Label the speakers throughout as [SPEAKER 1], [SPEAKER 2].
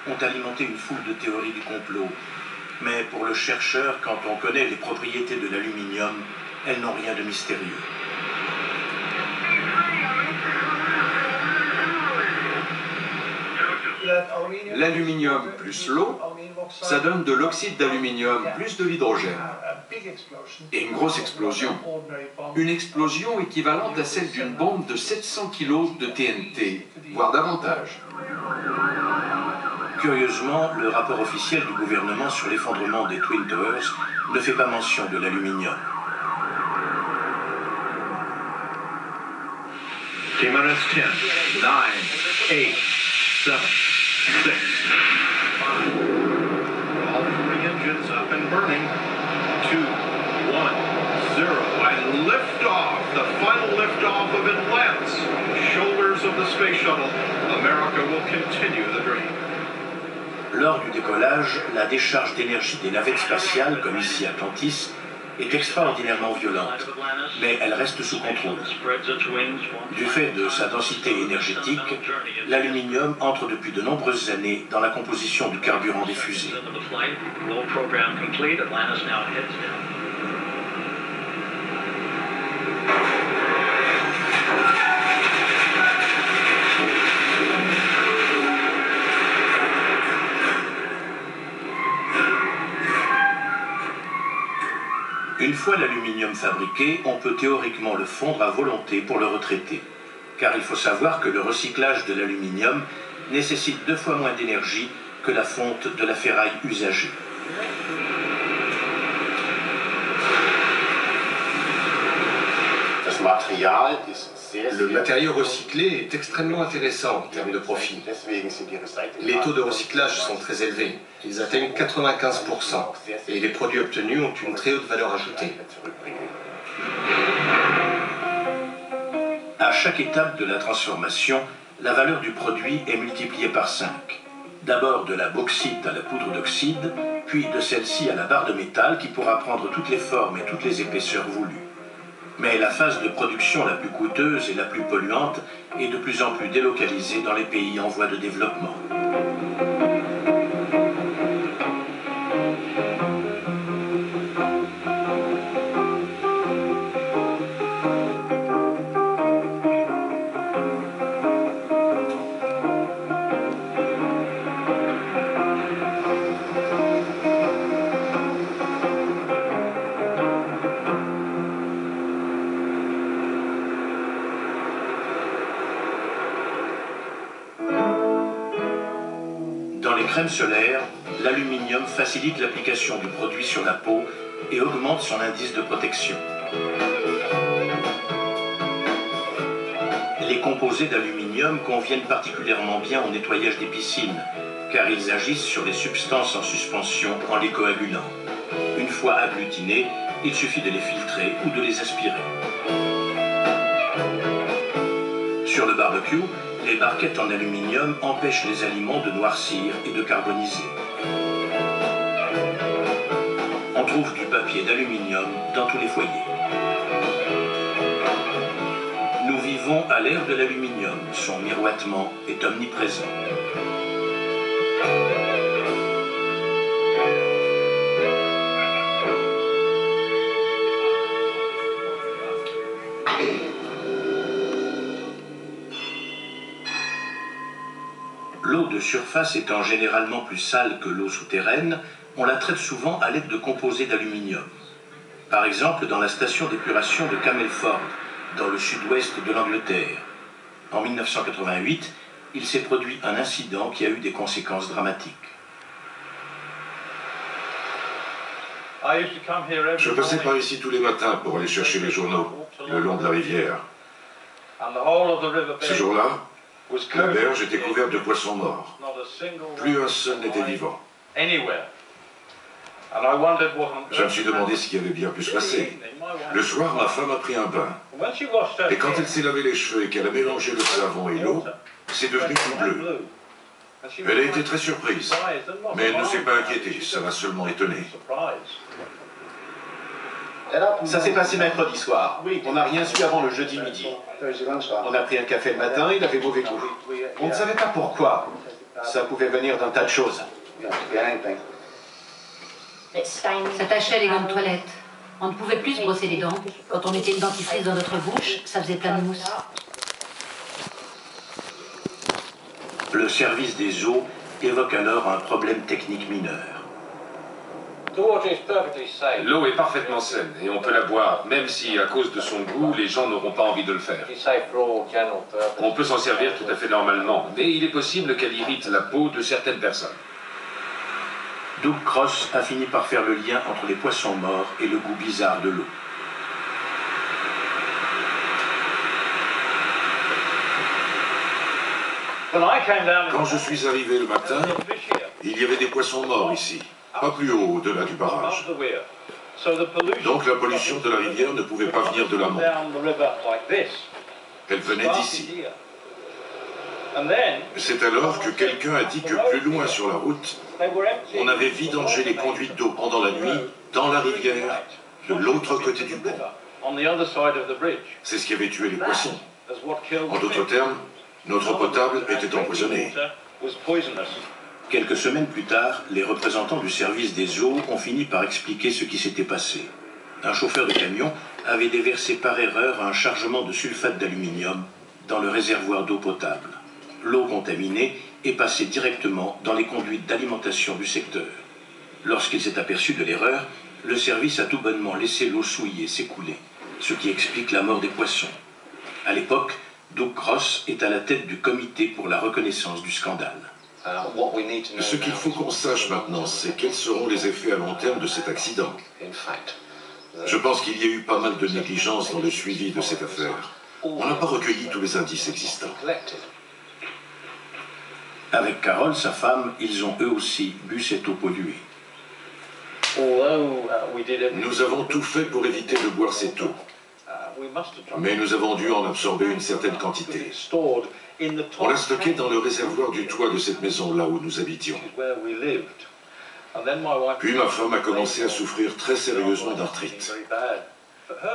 [SPEAKER 1] ont alimenté une foule de théories du complot. Mais pour le chercheur, quand on connaît les propriétés de l'aluminium, elles n'ont rien de mystérieux.
[SPEAKER 2] L'aluminium plus l'eau, ça donne de l'oxyde d'aluminium plus de l'hydrogène. Et une grosse explosion. Une explosion équivalente à celle d'une bombe de 700 kg de TNT, voire davantage.
[SPEAKER 1] Curieusement, le rapport officiel du gouvernement sur l'effondrement des Twin Towers ne fait pas mention de l'aluminium.
[SPEAKER 3] T-minus 10, 9, 8, 7, 6, 5. All three engines up and burning. 2, 1, 0. And liftoff, the final liftoff of Atlantis. Shoulders of the space shuttle. America will continue the dream.
[SPEAKER 1] Lors du décollage, la décharge d'énergie des navettes spatiales, comme ici Atlantis, est extraordinairement violente, mais elle reste sous contrôle. Du fait de sa densité énergétique, l'aluminium entre depuis de nombreuses années dans la composition du carburant des fusées. Une fois l'aluminium fabriqué, on peut théoriquement le fondre à volonté pour le retraiter. Car il faut savoir que le recyclage de l'aluminium nécessite 2 fois moins d'énergie que la fonte de la ferraille usagée.
[SPEAKER 4] Le matériau recyclé est extrêmement intéressant en termes de profit. Les taux de recyclage sont très élevés. Ils atteignent 95% et les produits obtenus ont une très haute valeur ajoutée.
[SPEAKER 1] À chaque étape de la transformation, la valeur du produit est multipliée par 5. D'abord de la bauxite à la poudre d'oxyde, puis de celle-ci à la barre de métal qui pourra prendre toutes les formes et toutes les épaisseurs voulues. Mais la phase de production la plus coûteuse et la plus polluante est de plus en plus délocalisée dans les pays en voie de développement. Dans les crèmes solaires, l'aluminium facilite l'application du produit sur la peau et augmente son indice de protection. Les composés d'aluminium conviennent particulièrement bien au nettoyage des piscines, car ils agissent sur les substances en suspension en les coagulant. Une fois agglutinés, il suffit de les filtrer ou de les aspirer. Sur le barbecue, les barquettes en aluminium empêchent les aliments de noircir et de carboniser. On trouve du papier d'aluminium dans tous les foyers. Nous vivons à l'ère de l'aluminium. Son miroitement est omniprésent. L'eau de surface étant généralement plus sale que l'eau souterraine, on la traite souvent à l'aide de composés d'aluminium. Par exemple, dans la station d'épuration de Camelford, dans le sud-ouest de l'Angleterre. En 1988, il s'est produit un incident qui a eu des conséquences dramatiques.
[SPEAKER 5] Je passais par ici tous les matins pour aller chercher les journaux, le long de la rivière. Ce jour-là, la berge était couverte de poissons morts. Plus un seul n'était vivant. Je me suis demandé ce qui avait bien pu se passer. Le soir, ma femme a pris un bain. Et quand elle s'est lavé les cheveux et qu'elle a mélangé le savon et l'eau, c'est devenu tout bleu. Elle a été très surprise, mais elle ne s'est pas inquiétée, ça m'a seulement étonné.
[SPEAKER 6] Ça s'est passé mercredi soir. On n'a rien su avant le jeudi midi. On a pris un café le matin, il avait mauvais goût. On ne savait pas pourquoi. Ça pouvait venir d'un tas de choses.
[SPEAKER 7] Ça tachait les gants de toilette. On ne pouvait plus se brosser les dents. Quand on mettait une dentifrice dans notre bouche, ça faisait plein de mousse.
[SPEAKER 1] Le service des eaux évoque alors un problème technique mineur.
[SPEAKER 8] L'eau est parfaitement saine et on peut la boire, même si, à cause de son goût, les gens n'auront pas envie de le faire. On peut s'en servir tout à fait normalement, mais il est possible qu'elle irrite la peau de certaines personnes.
[SPEAKER 1] Doug Cross a fini par faire le lien entre les poissons morts et le goût bizarre de l'eau.
[SPEAKER 5] Quand je suis arrivé le matin, il y avait des poissons morts ici, pas plus haut au-delà du barrage. Donc la pollution de la rivière ne pouvait pas venir de l'amont. Elle venait d'ici. C'est alors que quelqu'un a dit que plus loin sur la route, on avait vidangé les conduites d'eau pendant la nuit dans la rivière de l'autre côté du pont. C'est ce qui avait tué les poissons. En d'autres termes, notre eau potable était empoisonnée.
[SPEAKER 1] Quelques semaines plus tard, les représentants du service des eaux ont fini par expliquer ce qui s'était passé. Un chauffeur de camion avait déversé par erreur un chargement de sulfate d'aluminium dans le réservoir d'eau potable. L'eau contaminée est passée directement dans les conduites d'alimentation du secteur. Lorsqu'il s'est aperçu de l'erreur, le service a tout bonnement laissé l'eau souillée s'écouler, ce qui explique la mort des poissons. À l'époque, Doug Cross est à la tête du comité pour la reconnaissance du scandale.
[SPEAKER 5] Ce qu'il faut qu'on sache maintenant, c'est quels seront les effets à long terme de cet accident. Je pense qu'il y a eu pas mal de négligence dans le suivi de cette affaire. On n'a pas recueilli tous les indices existants.
[SPEAKER 1] Avec Carol, sa femme, ils ont eux aussi bu cette eau polluée.
[SPEAKER 5] Nous avons tout fait pour éviter de boire cette eau. Mais nous avons dû en absorber une certaine quantité. On l'a stocké dans le réservoir du toit de cette maison, là où nous habitions. Puis ma femme a commencé à souffrir très sérieusement d'arthrite.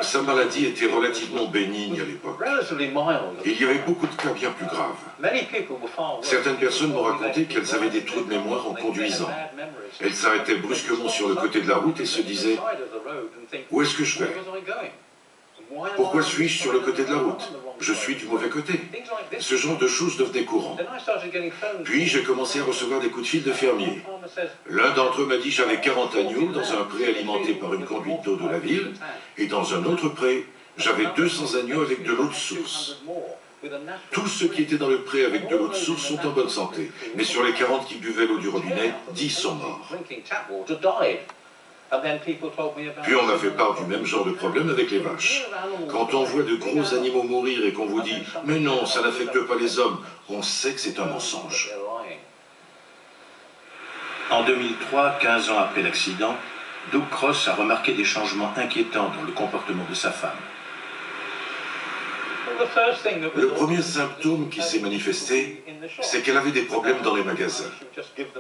[SPEAKER 5] Sa maladie était relativement bénigne à l'époque. Il y avait beaucoup de cas bien plus graves. Certaines personnes m'ont raconté qu'elles avaient des trous de mémoire en conduisant. Elles s'arrêtaient brusquement sur le côté de la route et se disaient « Où est-ce que je vais ? Pourquoi suis-je sur le côté de la route ? Je suis du mauvais côté. » Ce genre de choses devenait courant. Puis j'ai commencé à recevoir des coups de fil de fermiers. L'un d'entre eux m'a dit j'avais 40 agneaux dans un pré alimenté par une conduite d'eau de la ville, et dans un autre pré, j'avais 200 agneaux avec de l'eau de source. Tous ceux qui étaient dans le pré avec de l'eau de source sont en bonne santé, mais sur les 40 qui buvaient l'eau du robinet, 10 sont morts. Puis on a fait part du même genre de problème avec les vaches. Quand on voit de gros animaux mourir et qu'on vous dit « Mais non, ça n'affecte pas les hommes », on sait que c'est un mensonge.
[SPEAKER 1] En 2003, 15 ans après l'accident, Doug Cross a remarqué des changements inquiétants dans le comportement de sa femme.
[SPEAKER 5] Le premier symptôme qui s'est manifesté, c'est qu'elle avait des problèmes dans les magasins.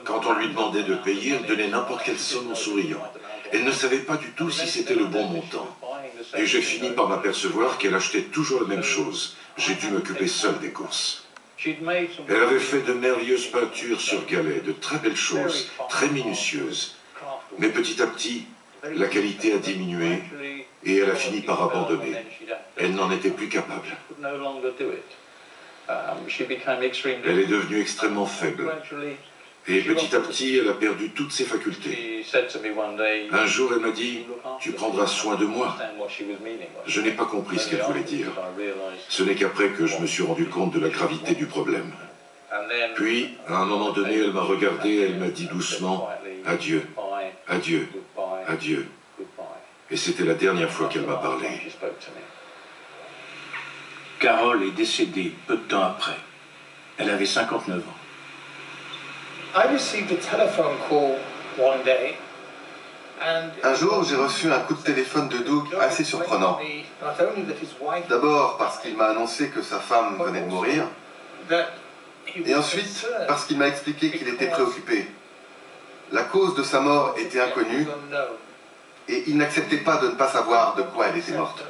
[SPEAKER 5] Quand on lui demandait de payer, elle donnait n'importe quelle somme en souriant. Elle ne savait pas du tout si c'était le bon montant. Et j'ai fini par m'apercevoir qu'elle achetait toujours la même chose. J'ai dû m'occuper seul des courses. Elle avait fait de merveilleuses peintures sur galets, de très belles choses, très minutieuses. Mais petit à petit, la qualité a diminué et elle a fini par abandonner. Elle n'en était plus capable. Elle est devenue extrêmement faible. Et petit à petit, elle a perdu toutes ses facultés. Un jour, elle m'a dit « Tu prendras soin de moi ». Je n'ai pas compris ce qu'elle voulait dire. Ce n'est qu'après que je me suis rendu compte de la gravité du problème. Puis, à un moment donné, elle m'a regardé et elle m'a dit doucement « Adieu, adieu, adieu ». Et c'était la dernière fois qu'elle m'a parlé.
[SPEAKER 1] Carol est décédée peu de temps après. Elle avait 59 ans.
[SPEAKER 9] Un jour, j'ai reçu un coup de téléphone de Doug assez surprenant. D'abord parce qu'il m'a annoncé que sa femme venait de mourir, et ensuite parce qu'il m'a expliqué qu'il était préoccupé. La cause de sa mort était inconnue, et il n'acceptait pas de ne pas savoir de quoi elle était morte.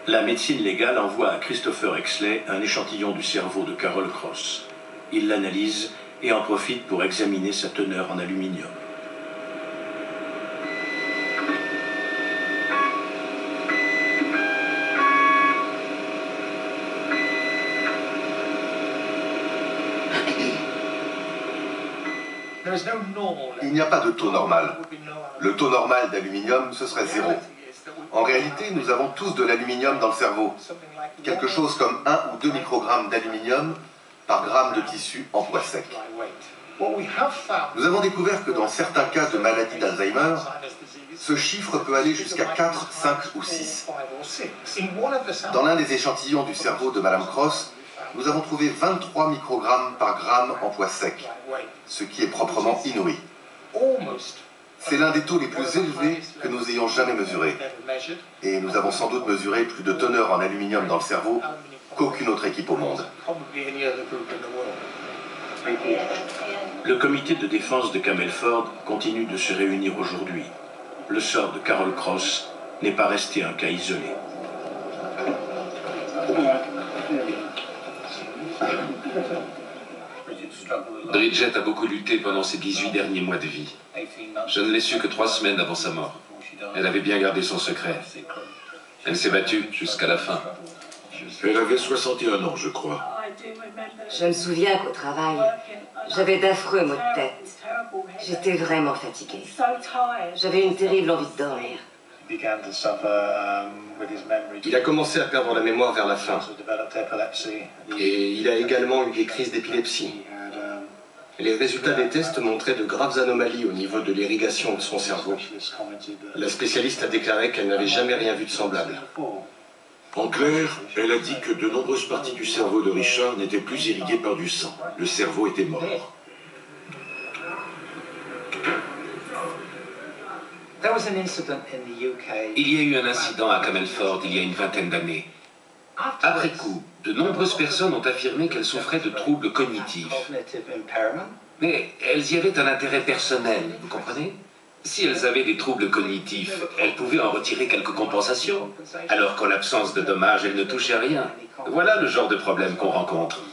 [SPEAKER 1] La médecine légale envoie à Christopher Exley un échantillon du cerveau de Carol Cross. Il l'analyse et en profite pour examiner sa teneur en aluminium.
[SPEAKER 9] Il n'y a pas de taux normal. Le taux normal d'aluminium, ce serait 0. En réalité, nous avons tous de l'aluminium dans le cerveau. Quelque chose comme 1 ou 2 microgrammes d'aluminium par gramme de tissu en poids sec. Nous avons découvert que dans certains cas de maladie d'Alzheimer, ce chiffre peut aller jusqu'à 4, 5 ou 6. Dans l'un des échantillons du cerveau de Madame Cross, nous avons trouvé 23 microgrammes par gramme en poids sec, ce qui est proprement inouï. C'est l'un des taux les plus élevés que nous ayons jamais mesurés. Et nous avons sans doute mesuré plus de teneur en aluminium dans le cerveau qu'aucune autre équipe au monde.
[SPEAKER 1] Le comité de défense de Camelford continue de se réunir aujourd'hui. Le sort de Carol Cross n'est pas resté un cas isolé.
[SPEAKER 8] Bridget a beaucoup lutté pendant ses 18 derniers mois de vie. Je ne l'ai su que 3 semaines avant sa mort. Elle avait bien gardé son secret. Elle s'est battue jusqu'à la fin.
[SPEAKER 5] Elle avait 61 ans, je crois.
[SPEAKER 10] Je me souviens qu'au travail, j'avais d'affreux maux de tête. J'étais vraiment fatiguée. J'avais une terrible envie de dormir.
[SPEAKER 4] Il a commencé à perdre la mémoire vers la fin. Et il a également eu des crises d'épilepsie. Les résultats des tests montraient de graves anomalies au niveau de l'irrigation de son cerveau. La spécialiste a déclaré qu'elle n'avait jamais rien vu de semblable.
[SPEAKER 5] En clair, elle a dit que de nombreuses parties du cerveau de Richard n'étaient plus irriguées par du sang. Le cerveau était mort.
[SPEAKER 8] Il y a eu un incident à Camelford il y a une vingtaine d'années. Après coup, de nombreuses personnes ont affirmé qu'elles souffraient de troubles cognitifs. Mais elles y avaient un intérêt personnel, vous comprenez? Si elles avaient des troubles cognitifs, elles pouvaient en retirer quelques compensations, alors qu'en l'absence de dommages, elles ne touchaient rien. Voilà le genre de problème qu'on rencontre.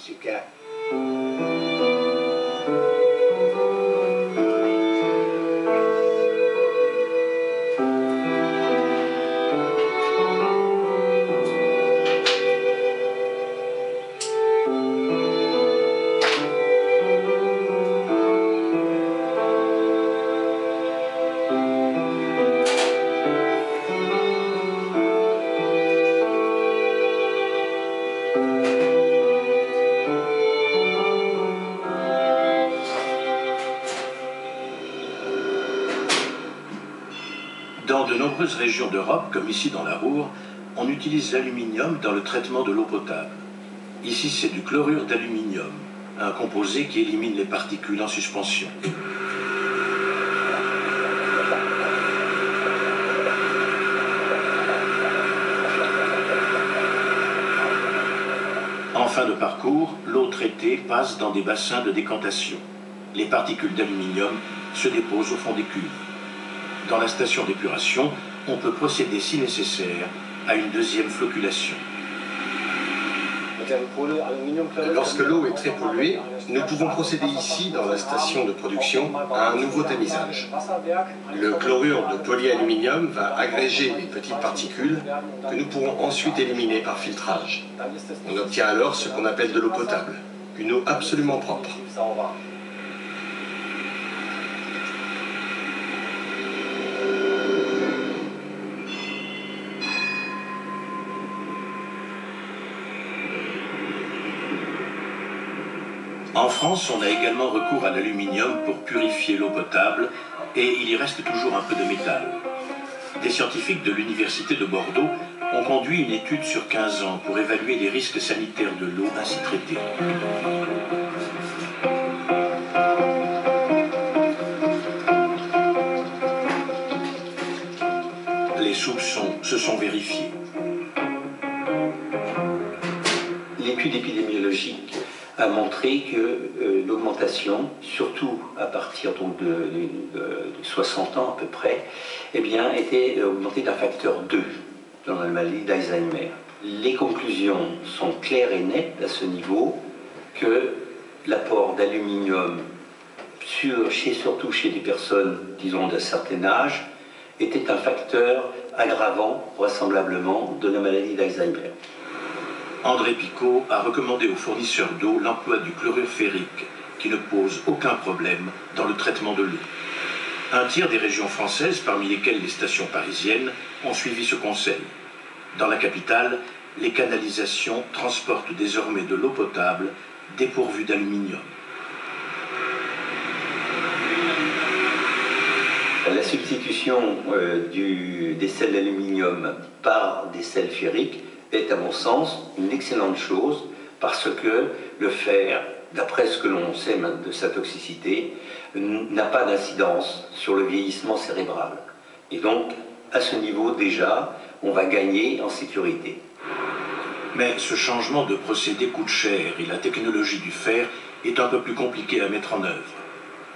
[SPEAKER 1] Dans de nombreuses régions d'Europe, comme ici dans la Ruhr, on utilise l'aluminium dans le traitement de l'eau potable. Ici, c'est du chlorure d'aluminium, un composé qui élimine les particules en suspension. En fin de parcours, l'eau traitée passe dans des bassins de décantation. Les particules d'aluminium se déposent au fond des cuves. Dans la station d'épuration, on peut procéder, si nécessaire, à une deuxième flocculation.
[SPEAKER 4] Lorsque l'eau est très polluée, nous pouvons procéder ici, dans la station de production, à un nouveau tamisage. Le chlorure de polyaluminium va agréger les petites particules que nous pourrons ensuite éliminer par filtrage. On obtient alors ce qu'on appelle de l'eau potable, une eau absolument propre.
[SPEAKER 1] En France, on a également recours à l'aluminium pour purifier l'eau potable et il y reste toujours un peu de métal. Des scientifiques de l'Université de Bordeaux ont conduit une étude sur 15 ans pour évaluer les risques sanitaires de l'eau ainsi traitée. Les soupçons se sont vérifiés.
[SPEAKER 11] L'étude épidémiologique a montré que l'augmentation, surtout à partir donc de 60 ans à peu près, eh bien, était augmentée d'un facteur 2. dans la maladie d'Alzheimer. Les conclusions sont claires et nettes à ce niveau que l'apport d'aluminium, surtout chez des personnes, disons, d'un certain âge, était un facteur aggravant, vraisemblablement, de la maladie d'Alzheimer.
[SPEAKER 1] André Picaud a recommandé aux fournisseurs d'eau l'emploi du chlorure ferrique, qui ne pose aucun problème dans le traitement de l'eau. Un tiers des régions françaises, parmi lesquelles les stations parisiennes, ont suivi ce conseil. Dans la capitale, les canalisations transportent désormais de l'eau potable dépourvue d'aluminium.
[SPEAKER 11] La substitution des sels d'aluminium par des sels ferriques est, à mon sens, une excellente chose parce que le fer, d'après ce que l'on sait de sa toxicité, n'a pas d'incidence sur le vieillissement cérébral. Et donc, à ce niveau déjà, on va gagner en sécurité.
[SPEAKER 1] Mais ce changement de procédé coûte cher et la technologie du fer est un peu plus compliquée à mettre en œuvre.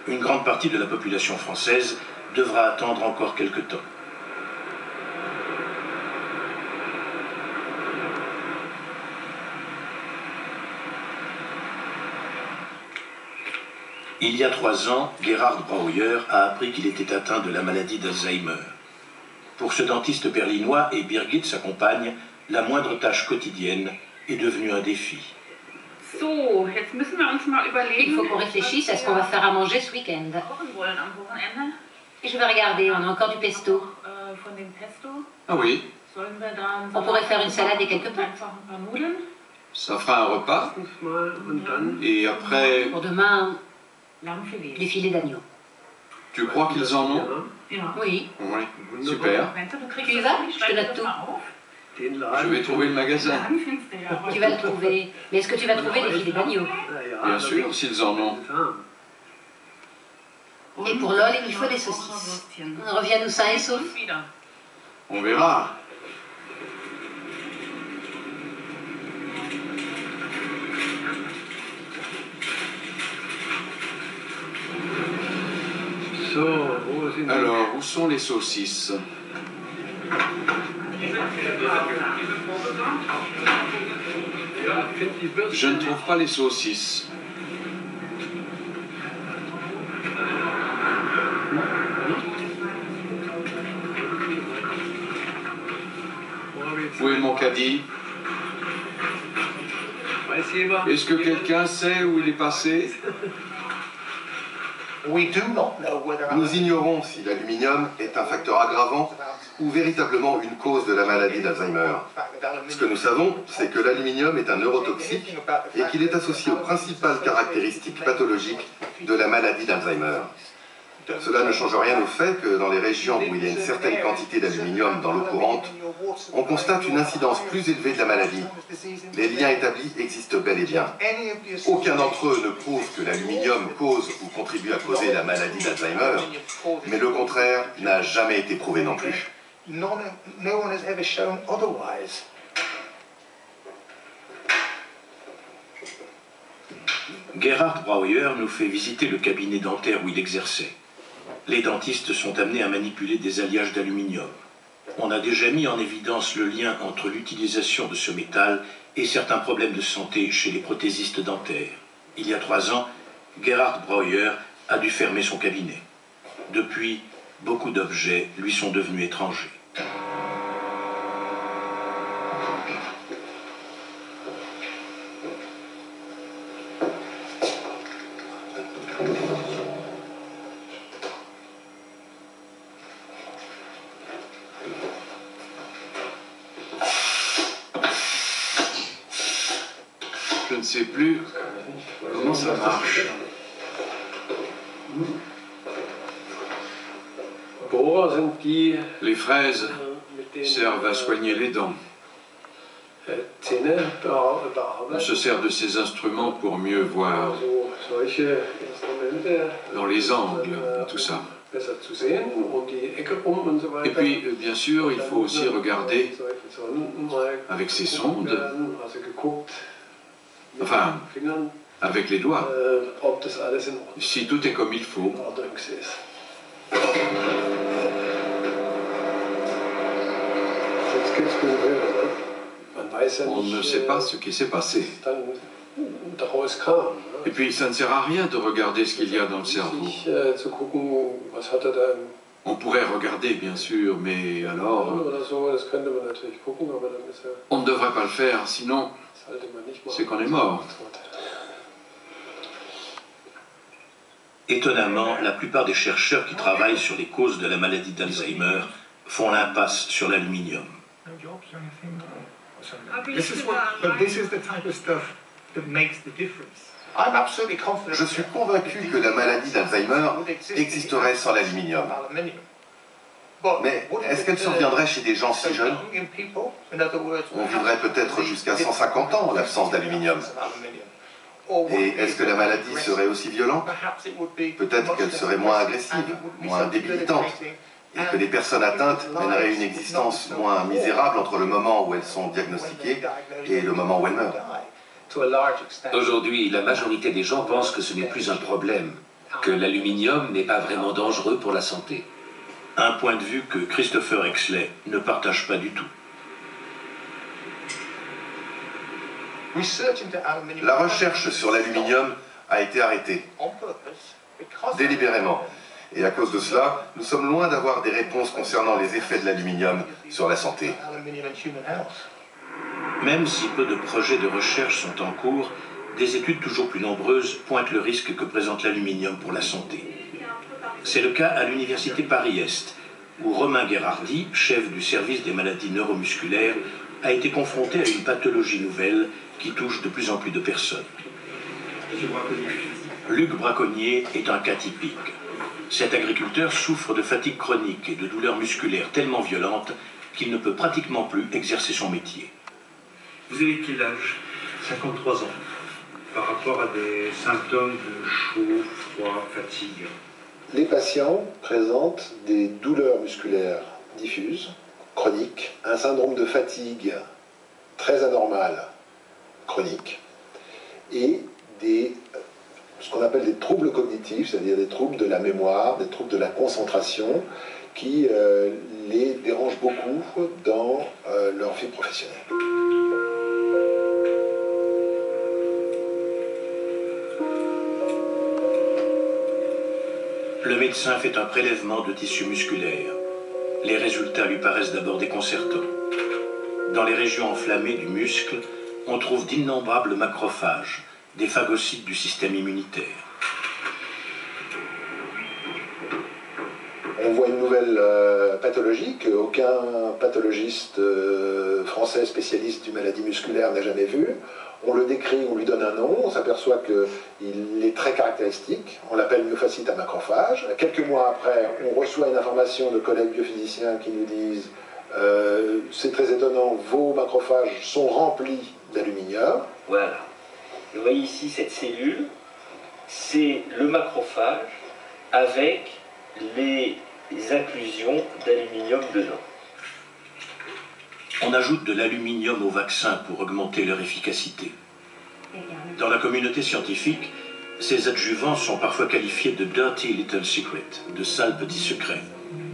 [SPEAKER 1] Une grande partie de la population française devra attendre encore quelque temps. Il y a 3 ans, Gerhard Brauer a appris qu'il était atteint de la maladie d'Alzheimer. Pour ce dentiste berlinois et Birgit, sa compagne, la moindre tâche quotidienne est devenue un défi.
[SPEAKER 7] Il faut qu'on réfléchisse à ce qu'on va faire à manger ce week-end. Et je vais regarder, on a encore du pesto.
[SPEAKER 2] Ah oui,
[SPEAKER 7] On pourrait faire une salade et quelques pâtes.
[SPEAKER 2] ça fera un repas. Et après,
[SPEAKER 7] Pour demain, des filets d'agneau.
[SPEAKER 2] tu crois qu'ils en ont?
[SPEAKER 7] Oui.
[SPEAKER 2] Oui, super.
[SPEAKER 7] Tu y vas? Je te note tout.
[SPEAKER 2] Je vais trouver le magasin.
[SPEAKER 7] Tu vas le trouver. Mais est-ce que tu vas trouver des filets d'agneau?
[SPEAKER 2] Bien sûr, s'ils en ont.
[SPEAKER 7] Et pour Lol, il faut des saucisses. Reviens-nous sains et saufs.
[SPEAKER 2] On verra. Alors, où sont les saucisses? Je ne trouve pas les saucisses. Où est mon caddie? Est-ce que quelqu'un sait où il est passé?
[SPEAKER 9] Nous ignorons si l'aluminium est un facteur aggravant ou véritablement une cause de la maladie d'Alzheimer. Ce que nous savons, c'est que l'aluminium est un neurotoxique et qu'il est associé aux principales caractéristiques pathologiques de la maladie d'Alzheimer. Cela ne change rien au fait que dans les régions où il y a une certaine quantité d'aluminium dans l'eau courante, on constate une incidence plus élevée de la maladie. Les liens établis existent bel et bien. Aucun d'entre eux ne prouve que l'aluminium cause ou contribue à causer la maladie d'Alzheimer, mais le contraire n'a jamais été prouvé non plus.
[SPEAKER 1] Gerhard Brauer nous fait visiter le cabinet dentaire où il exerçait. Les dentistes sont amenés à manipuler des alliages d'aluminium. On a déjà mis en évidence le lien entre l'utilisation de ce métal et certains problèmes de santé chez les prothésistes dentaires. Il y a 3 ans, Gerhard Brauer a dû fermer son cabinet. Depuis, beaucoup d'objets lui sont devenus étrangers.
[SPEAKER 2] Je ne sais plus comment ça marche. Les fraises servent à soigner les dents. On se sert de ces instruments pour mieux voir dans les angles et tout ça. Et puis, bien sûr, il faut aussi regarder avec ces sondes, enfin, avec les doigts, si tout est comme il faut. On ne sait pas ce qui s'est passé. Et puis, ça ne sert à rien de regarder ce qu'il y a dans le cerveau. On pourrait regarder, bien sûr, mais alors... On ne devrait pas le faire, sinon, c'est qu'on est mort.
[SPEAKER 1] Étonnamment, la plupart des chercheurs qui travaillent sur les causes de la maladie d'Alzheimer font l'impasse sur l'aluminium.
[SPEAKER 9] Je suis convaincu que la maladie d'Alzheimer existerait sans l'aluminium. Mais est-ce qu'elle surviendrait chez des gens si jeunes? On vivrait peut-être jusqu'à 150 ans en l'absence d'aluminium. Et est-ce que la maladie serait aussi violente? Peut-être qu'elle serait moins agressive, moins débilitante, et que les personnes atteintes mèneraient une existence moins misérable entre le moment où elles sont diagnostiquées et le moment où elles meurent.
[SPEAKER 12] Aujourd'hui, la majorité des gens pensent que ce n'est plus un problème, que l'aluminium n'est pas vraiment dangereux pour la santé.
[SPEAKER 1] Un point de vue que Christopher Exley ne partage pas du tout.
[SPEAKER 9] La recherche sur l'aluminium a été arrêtée, délibérément. Et à cause de cela, nous sommes loin d'avoir des réponses concernant les effets de l'aluminium sur la santé.
[SPEAKER 1] Même si peu de projets de recherche sont en cours, des études toujours plus nombreuses pointent le risque que présente l'aluminium pour la santé. C'est le cas à l'université Paris-Est, où Romain Guérardi, chef du service des maladies neuromusculaires, a été confronté à une pathologie nouvelle qui touche de plus en plus de personnes. Luc Braconnier est un cas typique. Cet agriculteur souffre de fatigue chronique et de douleurs musculaires tellement violentes qu'il ne peut pratiquement plus exercer son métier.
[SPEAKER 13] Vous avez quel âge?
[SPEAKER 14] 53 ans. Par rapport à des symptômes de chaud, froid, fatigue.
[SPEAKER 15] Les patients présentent des douleurs musculaires diffuses, chroniques, un syndrome de fatigue très anormal, chronique, et ce qu'on appelle des troubles cognitifs, c'est-à-dire des troubles de la mémoire, des troubles de la concentration, qui les dérangent beaucoup dans leur vie professionnelle.
[SPEAKER 1] Le médecin fait un prélèvement de tissu musculaire. Les résultats lui paraissent d'abord déconcertants. Dans les régions enflammées du muscle, on trouve d'innombrables macrophages, des phagocytes du système immunitaire.
[SPEAKER 15] On voit une nouvelle pathologie qu'aucun pathologiste français spécialiste du maladie musculaire n'a jamais vue. On le décrit, on lui donne un nom, on s'aperçoit qu'il est très caractéristique, on l'appelle myofasciite à macrophage. Quelques mois après, on reçoit une information de collègues biophysiciens qui nous disent c'est très étonnant, vos macrophages sont remplis d'aluminium.
[SPEAKER 11] Voilà. Vous voyez ici cette cellule, c'est le macrophage avec les inclusions d'aluminium dedans.
[SPEAKER 1] On ajoute de l'aluminium aux vaccins pour augmenter leur efficacité. Dans la communauté scientifique, ces adjuvants sont parfois qualifiés de dirty little secret, de sales petits secrets,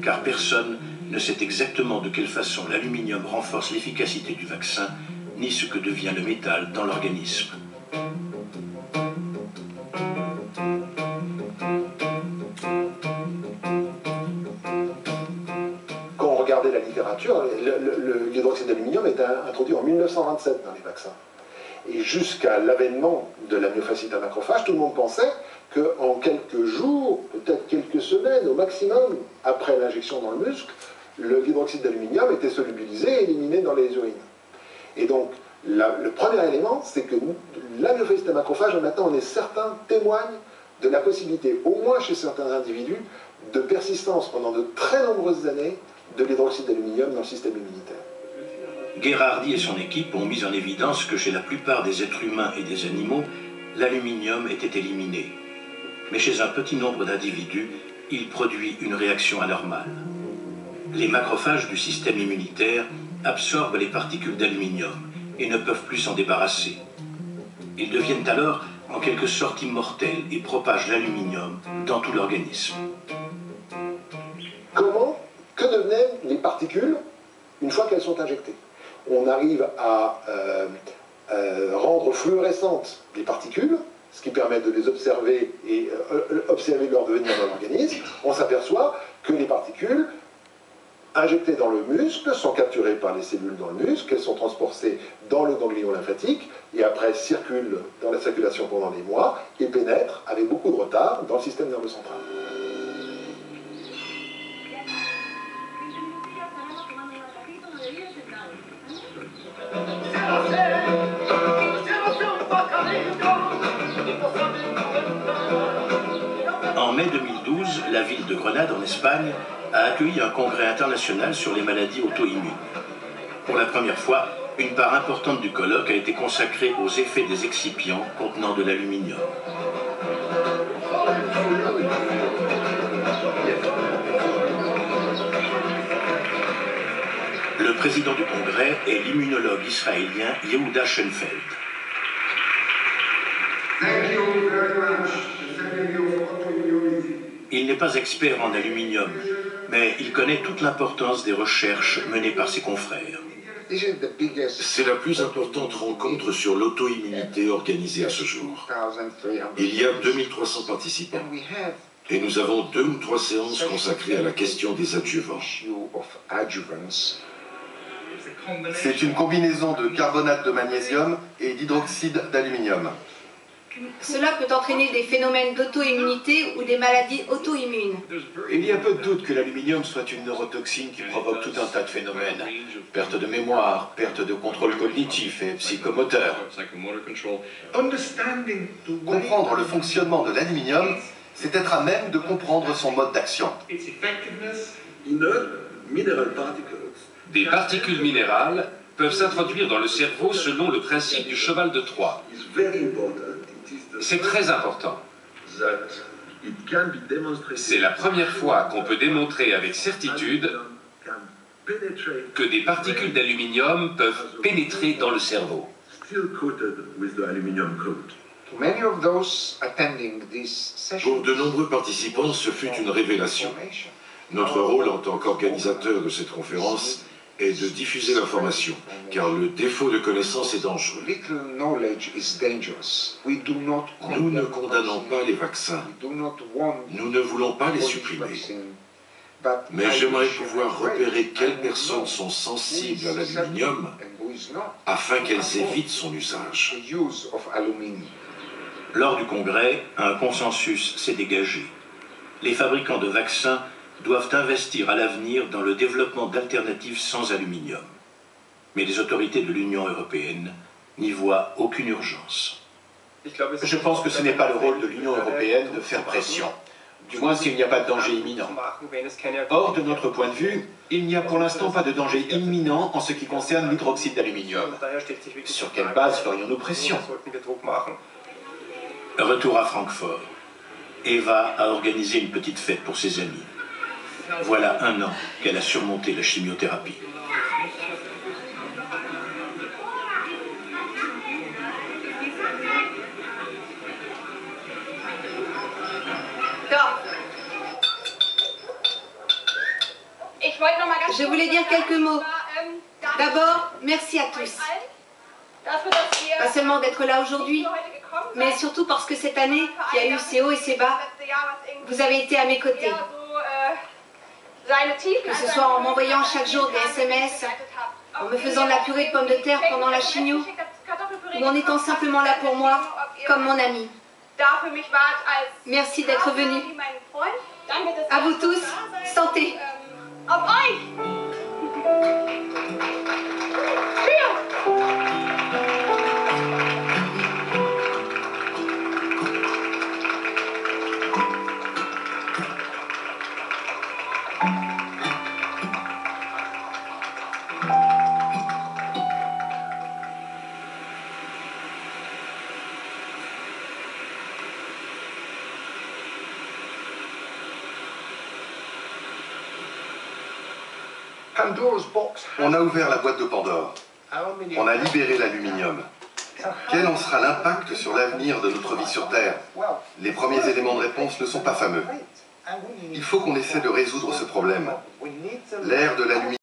[SPEAKER 1] car personne ne sait exactement de quelle façon l'aluminium renforce l'efficacité du vaccin, ni ce que devient le métal dans l'organisme.
[SPEAKER 15] Regardez la littérature, l'hydroxyde d'aluminium est introduit en 1927 dans les vaccins. Et jusqu'à l'avènement de la myofasciite à macrophage, tout le monde pensait qu'en quelques jours, peut-être quelques semaines au maximum, après l'injection dans le muscle, l'hydroxyde d'aluminium était solubilisé et éliminé dans les urines. Et donc, le premier élément, c'est que la myofasciite à macrophage, maintenant on est certain, témoigne de la possibilité, au moins chez certains individus, de persistance pendant de très nombreuses années de l'hydroxyde d'aluminium dans le système immunitaire.
[SPEAKER 1] Guérardi et son équipe ont mis en évidence que chez la plupart des êtres humains et des animaux, l'aluminium était éliminé. Mais chez un petit nombre d'individus, il produit une réaction anormale. Les macrophages du système immunitaire absorbent les particules d'aluminium et ne peuvent plus s'en débarrasser. Ils deviennent alors en quelque sorte immortels et propagent l'aluminium dans tout l'organisme.
[SPEAKER 15] Que devenaient les particules une fois qu'elles sont injectées? on arrive à rendre fluorescentes les particules, ce qui permet de les observer et observer leur devenir dans l'organisme. On s'aperçoit que les particules injectées dans le muscle sont capturées par les cellules dans le muscle, elles sont transportées dans le ganglion lymphatique et après circulent dans la circulation pendant des mois et pénètrent avec beaucoup de retard dans le système nerveux central.
[SPEAKER 1] En mai 2012, la ville de Grenade, en Espagne, a accueilli un congrès international sur les maladies auto-immunes. Pour la première fois, une part importante du colloque a été consacrée aux effets des excipients contenant de l'aluminium. Le président du congrès est l'immunologue israélien Yehuda Schoenfeld. Il n'est pas expert en aluminium, mais il connaît toute l'importance des recherches menées par ses confrères.
[SPEAKER 5] C'est la plus importante rencontre sur l'auto-immunité organisée à ce jour. Il y a 2300 participants et nous avons 2 ou 3 séances consacrées à la question des adjuvants.
[SPEAKER 9] C'est une combinaison de carbonate de magnésium et d'hydroxyde d'aluminium.
[SPEAKER 16] Cela peut entraîner des phénomènes d'auto-immunité ou des maladies auto-immunes.
[SPEAKER 6] Il y a peu de doute que l'aluminium soit une neurotoxine qui provoque tout un tas de phénomènes. Perte de mémoire, perte de contrôle cognitif et psychomoteur.
[SPEAKER 9] Comprendre le fonctionnement de l'aluminium, c'est être à même de comprendre son mode d'action.
[SPEAKER 8] Des particules minérales peuvent s'introduire dans le cerveau selon le principe du cheval de Troie. C'est très important. C'est la première fois qu'on peut démontrer avec certitude que des particules d'aluminium peuvent pénétrer dans le cerveau.
[SPEAKER 5] Pour de nombreux participants, ce fut une révélation. Notre rôle en tant qu'organisateur de cette conférence est de diffuser l'information, car le défaut de connaissance est dangereux. Nous ne condamnons pas les vaccins. Nous ne voulons pas les supprimer. Mais j'aimerais pouvoir repérer quelles personnes sont sensibles à l'aluminium afin qu'elles évitent son usage.
[SPEAKER 1] Lors du congrès, un consensus s'est dégagé. Les fabricants de vaccins doivent investir à l'avenir dans le développement d'alternatives sans aluminium. Mais les autorités de l'Union européenne n'y voient aucune urgence.
[SPEAKER 6] Je pense que ce n'est pas le rôle de l'Union européenne de faire pression, du moins s'il n'y a pas de danger imminent. Or, de notre point de vue, il n'y a pour l'instant pas de danger imminent en ce qui concerne l'hydroxyde d'aluminium. Sur quelle base ferions-nous pression?
[SPEAKER 1] Retour à Francfort. Eva a organisé une petite fête pour ses amis. Voilà 1 an qu'elle a surmonté la chimiothérapie.
[SPEAKER 16] Je voulais dire quelques mots. D'abord, merci à tous. Pas seulement d'être là aujourd'hui, mais surtout parce que cette année, qui a eu ses hauts et ses bas, vous avez été à mes côtés. Que ce soit en m'envoyant chaque jour des SMS, en me faisant de la purée de pommes de terre pendant la chigno, ou en étant simplement là pour moi, comme mon ami. Merci d'être venu. À vous tous, santé.
[SPEAKER 9] On a ouvert la boîte de Pandore. On a libéré l'aluminium. Quel en sera l'impact sur l'avenir de notre vie sur Terre? Les premiers éléments de réponse ne sont pas fameux. Il faut qu'on essaie de résoudre ce problème. L'ère de l'aluminium